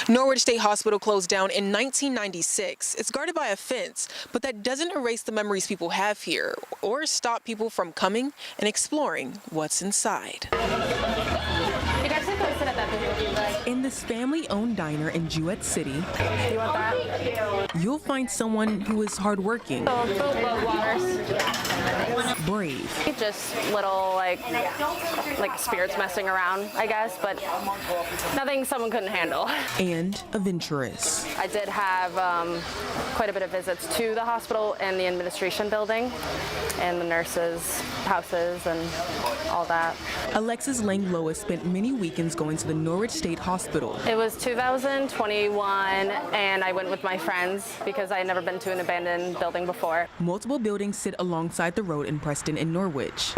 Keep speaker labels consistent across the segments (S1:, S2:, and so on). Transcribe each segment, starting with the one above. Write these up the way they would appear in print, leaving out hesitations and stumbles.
S1: Norwich State Hospital closed down in 1996. It's guarded by a fence, but that doesn't erase the memories people have here or stop people from coming and exploring what's inside. In this family-owned diner in Jewett City,
S2: You want that?
S1: you'll find someone who is hardworking, brave,
S2: Just little like spirits messing around, I guess, but nothing someone couldn't handle.
S1: and adventurous.
S2: I did have quite a bit of visits to the hospital and the administration building and the nurses' houses and all that.
S1: Alexis Lang-Lois spent many weekends going to the Norwich State Hospital.
S2: It was 2021 and I went with my friends because I had never been to an abandoned building before.
S1: Multiple buildings sit alongside the road in Preston and Norwich.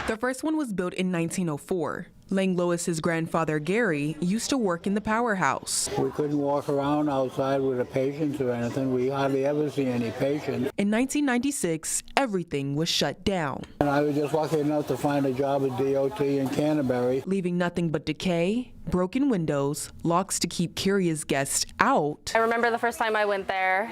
S1: The first one was built in 1904. Lang-Lois's grandfather, Gary, used to work in the powerhouse.
S3: We couldn't walk around outside with the patients or anything. We hardly ever see any patients.
S1: In 1996, everything was shut down,
S3: And I was just lucky enough to find a job at DOT in Canterbury.
S1: leaving nothing but decay, broken windows, locks to keep curious guests out,
S2: I remember the first time I went there,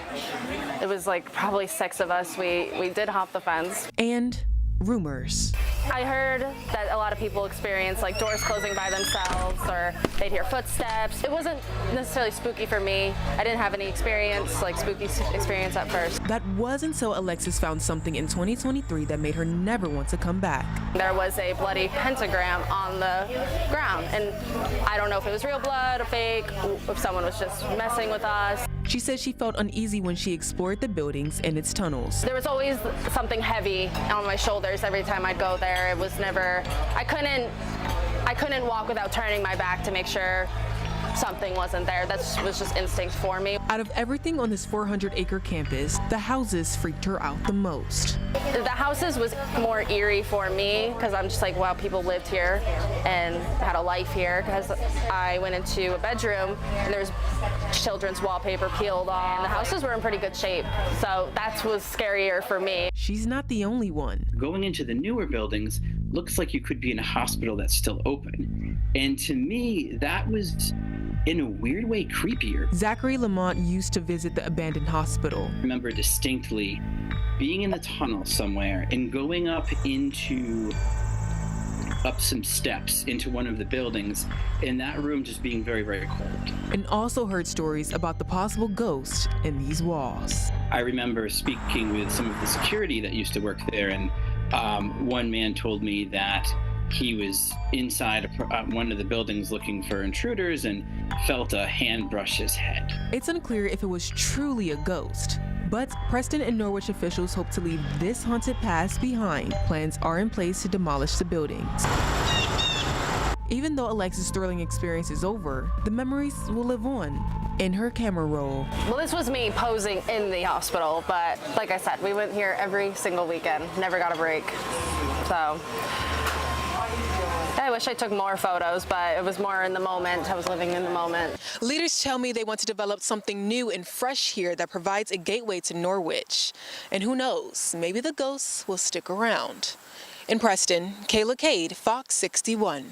S2: it was like probably 6 of us. We did hop the fence.
S1: and rumors.
S2: I heard that a lot of people experience like doors closing by themselves or they'd hear footsteps. It wasn't necessarily spooky for me. I didn't have any experience, like spooky experience at first.
S1: That was until Alexis found something in 2023 that made her never want to come back.
S2: There was a bloody pentagram on the ground and I don't know if it was real blood or fake, if someone was just messing with us.
S1: She said she felt uneasy when she explored the buildings and its tunnels.
S2: There was always something heavy on my shoulders every time I'd go there. It was never, I couldn't walk without turning my back to make sure something wasn't there. That was just instinct for me.
S1: Out of everything on this 400-acre campus, the houses freaked her out the most.
S2: The houses was more eerie for me because I'm just like, wow, people lived here and had a life here, because I went into a bedroom and there was children's wallpaper peeled off. And the houses were in pretty good shape, so that was scarier for me.
S1: She's not the only one.
S4: Going into the newer buildings looks like you could be in a hospital that's still open. And to me, that was, in a weird way, creepier.
S1: Zachary Lamont used to visit the abandoned hospital.
S4: I remember distinctly being in the tunnel somewhere and going up some steps into one of the buildings, and that room just being very, very cold.
S1: And also heard stories about the possible ghosts in these walls.
S4: I remember speaking with some of the security that used to work there, and one man told me that he was inside one of the buildings looking for intruders and felt a hand brush his head.
S1: It's unclear if it was truly a ghost, but Preston and Norwich officials hope to leave this haunted past behind. Plans are in place to demolish the buildings. Even though Alexis' thrilling experience is over, the memories will live on in her camera roll.
S2: Well, this was me posing in the hospital, but like I said, we went here every single weekend, never got a break. So I wish I took more photos, but it was more in the moment. I was living in the moment.
S1: Leaders tell me they want to develop something new and fresh here that provides a gateway to Norwich. And who knows, maybe the ghosts will stick around. In Preston, Kayla Cade, Fox 61.